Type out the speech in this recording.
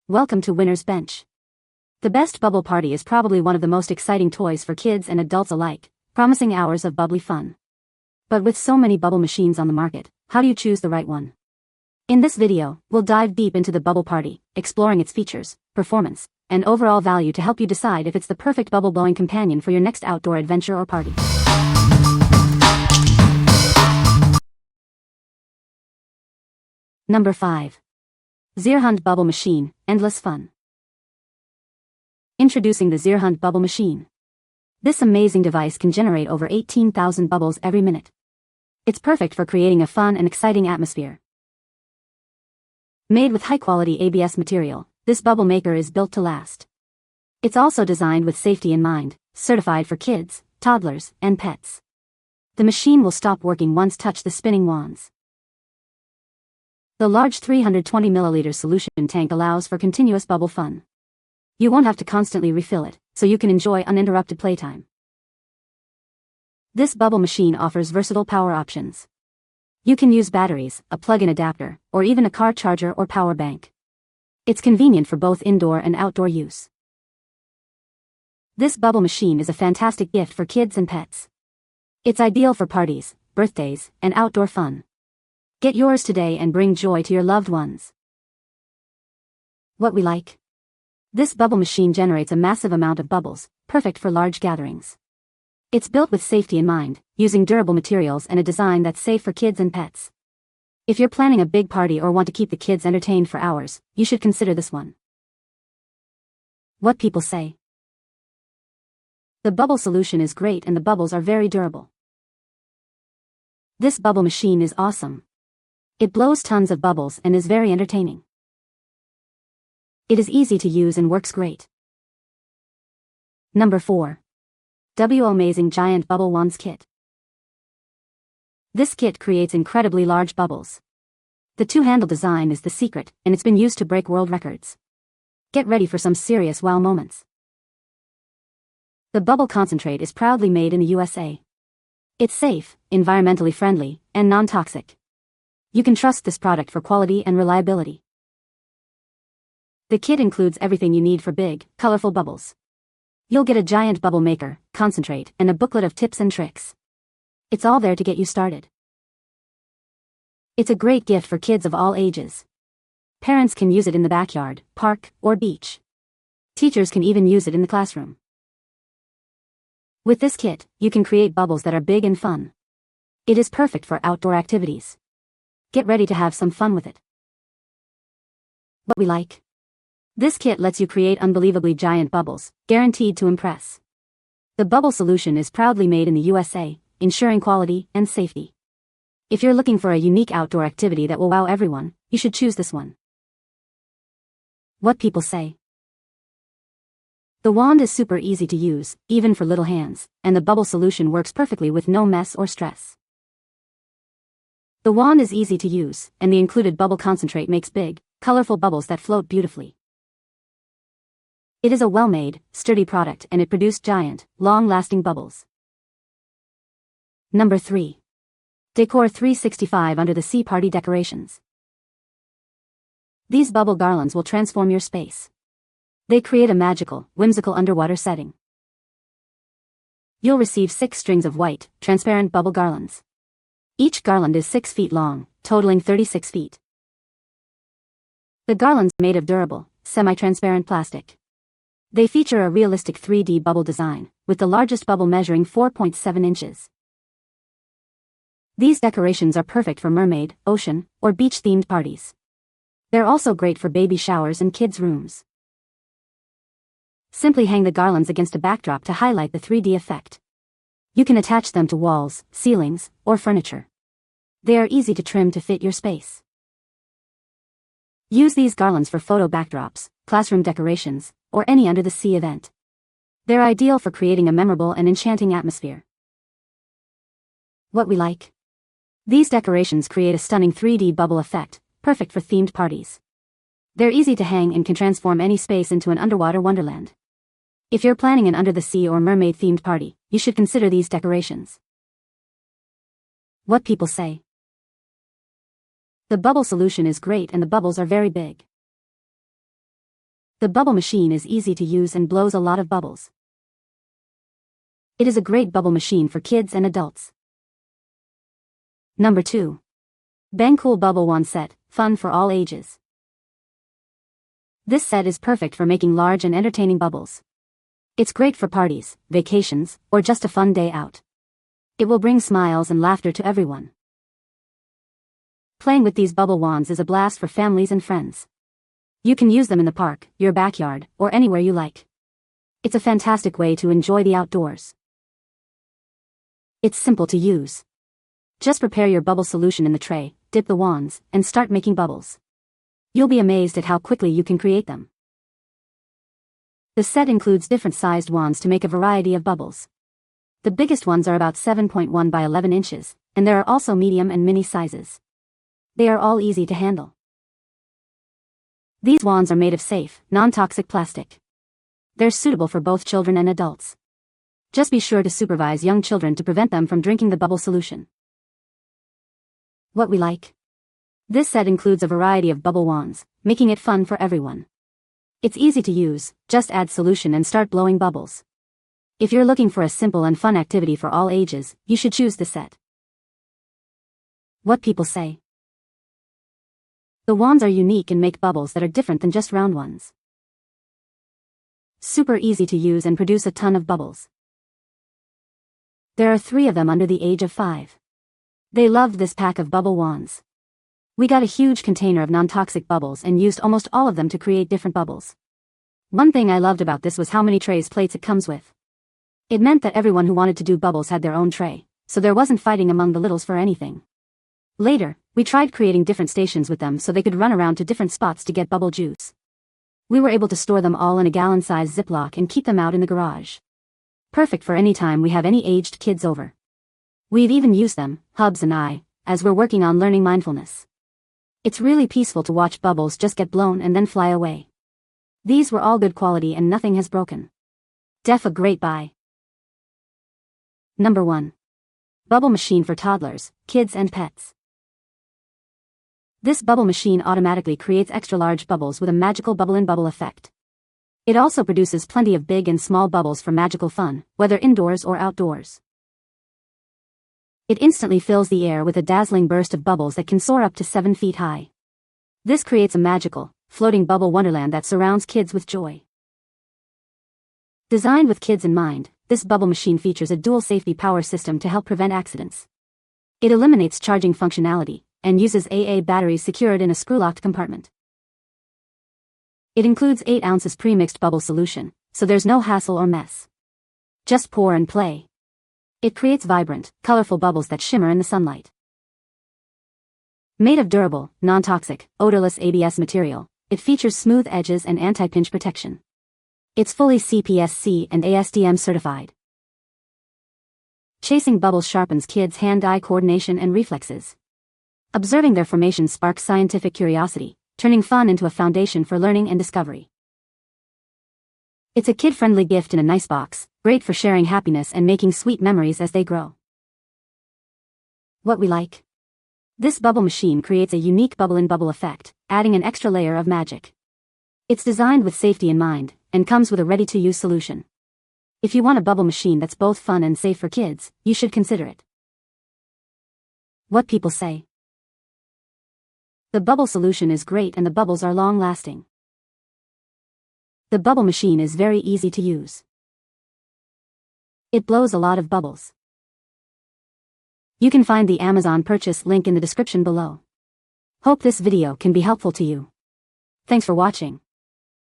Welcome to Winner's Bench. The Best Bubble Party is probably one of the most exciting toys for kids and adults alike, promising hours of bubbly fun. But with so many bubble machines on the market, how do you choose the right one? In this video, we'll dive deep into the Bubble Party, exploring its features, performance, and overall value to help you decide if it's the perfect bubble-blowing companion for your next outdoor adventure or party. Number 5. Zerhunt Bubble Machine, Endless Fun. Introducing the Zerhunt Bubble Machine. This amazing device can generate over 18,000 bubbles every minute. It's perfect for creating a fun and exciting atmosphere. Made with high-quality ABS material, this bubble maker is built to last. It's also designed with safety in mind, certified for kids, toddlers, and pets. The machine will stop working once touch the spinning wands. The large 320 ml solution tank allows for continuous bubble fun. You won't have to constantly refill it, so you can enjoy uninterrupted playtime. This bubble machine offers versatile power options. You can use batteries, a plug-in adapter, or even a car charger or power bank. It's convenient for both indoor and outdoor use. This bubble machine is a fantastic gift for kids and pets. It's ideal for parties, birthdays, and outdoor fun. Get yours today and bring joy to your loved ones. What we like. This bubble machine generates a massive amount of bubbles, perfect for large gatherings. It's built with safety in mind, using durable materials and a design that's safe for kids and pets. If you're planning a big party or want to keep the kids entertained for hours, you should consider this one. What people say. The bubble solution is great and the bubbles are very durable. This bubble machine is awesome. It blows tons of bubbles and is very entertaining. It is easy to use and works great. Number 4. WOWmazing Giant Bubble Wands Kit. This kit creates incredibly large bubbles. The two-handle design is the secret, and it's been used to break world records. Get ready for some serious wow moments. The bubble concentrate is proudly made in the USA. It's safe, environmentally friendly, and non-toxic. You can trust this product for quality and reliability. The kit includes everything you need for big, colorful bubbles. You'll get a giant bubble maker, concentrate, and a booklet of tips and tricks. It's all there to get you started. It's a great gift for kids of all ages. Parents can use it in the backyard, park, or beach. Teachers can even use it in the classroom. With this kit, you can create bubbles that are big and fun. It is perfect for outdoor activities. Get ready to have some fun with it. What we like. This kit lets you create unbelievably giant bubbles, guaranteed to impress. The bubble solution is proudly made in the USA, ensuring quality and safety. If you're looking for a unique outdoor activity that will wow everyone, you should choose this one. What people say. The wand is super easy to use, even for little hands, and the bubble solution works perfectly with no mess or stress. The wand is easy to use, and the included bubble concentrate makes big, colorful bubbles that float beautifully. It is a well-made, sturdy product and it produced giant, long-lasting bubbles. Number 3. Decor 365 Under the Sea Party Decorations. These bubble garlands will transform your space. They create a magical, whimsical underwater setting. You'll receive 6 strings of white, transparent bubble garlands. Each garland is 6 feet long, totaling 36 feet. The garlands are made of durable, semi-transparent plastic. They feature a realistic 3D bubble design, with the largest bubble measuring 4.7 inches. These decorations are perfect for mermaid, ocean, or beach-themed parties. They're also great for baby showers and kids' rooms. Simply hang the garlands against a backdrop to highlight the 3D effect. You can attach them to walls, ceilings, or furniture. They are easy to trim to fit your space. Use these garlands for photo backdrops, classroom decorations, or any under-the-sea event. They're ideal for creating a memorable and enchanting atmosphere. What we like. These decorations create a stunning 3D bubble effect, perfect for themed parties. They're easy to hang and can transform any space into an underwater wonderland. If you're planning an under-the-sea or mermaid-themed party, you should consider these decorations. What people say. The bubble solution is great and the bubbles are very big. The bubble machine is easy to use and blows a lot of bubbles. It is a great bubble machine for kids and adults. Number 2. Bangcool Bubble Wand Set, fun for all ages. This set is perfect for making large and entertaining bubbles. It's great for parties, vacations, or just a fun day out. It will bring smiles and laughter to everyone. Playing with these bubble wands is a blast for families and friends. You can use them in the park, your backyard, or anywhere you like. It's a fantastic way to enjoy the outdoors. It's simple to use. Just prepare your bubble solution in the tray, dip the wands, and start making bubbles. You'll be amazed at how quickly you can create them. The set includes different sized wands to make a variety of bubbles. The biggest ones are about 7.1 by 11 inches, and there are also medium and mini sizes. They are all easy to handle. These wands are made of safe, non-toxic plastic. They're suitable for both children and adults. Just be sure to supervise young children to prevent them from drinking the bubble solution. What we like. This set includes a variety of bubble wands, making it fun for everyone. It's easy to use, just add solution and start blowing bubbles. If you're looking for a simple and fun activity for all ages, you should choose this set. What people say. The wands are unique and make bubbles that are different than just round ones. Super easy to use and produce a ton of bubbles. There are 3 of them under the age of 5. They loved this pack of bubble wands. We got a huge container of non-toxic bubbles and used almost all of them to create different bubbles. One thing I loved about this was how many trays plates it comes with. It meant that everyone who wanted to do bubbles had their own tray, so there wasn't fighting among the littles for anything. Later, we tried creating different stations with them so they could run around to different spots to get bubble juice. We were able to store them all in a gallon-sized Ziploc and keep them out in the garage. Perfect for any time we have any aged kids over. We've even used them, Hubs and I, as we're working on learning mindfulness. It's really peaceful to watch bubbles just get blown and then fly away. These were all good quality and nothing has broken. Def a great buy. Number 1. Bubble machine for toddlers, kids and pets. This bubble machine automatically creates extra large bubbles with a magical bubble-in-bubble effect. It also produces plenty of big and small bubbles for magical fun, whether indoors or outdoors. It instantly fills the air with a dazzling burst of bubbles that can soar up to 7 feet high. This creates a magical, floating bubble wonderland that surrounds kids with joy. Designed with kids in mind, this bubble machine features a dual safety power system to help prevent accidents. It eliminates charging functionality and uses AA batteries secured in a screw-locked compartment. It includes 8 ounces pre-mixed bubble solution, so there's no hassle or mess. Just pour and play. It creates vibrant, colorful bubbles that shimmer in the sunlight. Made of durable, non-toxic, odorless ABS material, it features smooth edges and anti-pinch protection. It's fully CPSC and ASTM certified. Chasing bubbles sharpens kids' hand-eye coordination and reflexes. Observing their formation sparks scientific curiosity, turning fun into a foundation for learning and discovery. It's a kid-friendly gift in a nice box, great for sharing happiness and making sweet memories as they grow. What we like. This bubble machine creates a unique bubble-in-bubble effect, adding an extra layer of magic. It's designed with safety in mind, and comes with a ready-to-use solution. If you want a bubble machine that's both fun and safe for kids, you should consider it. What people say. The bubble solution is great and the bubbles are long-lasting. The bubble machine is very easy to use. It blows a lot of bubbles. You can find the Amazon purchase link in the description below. Hope this video can be helpful to you. Thanks for watching.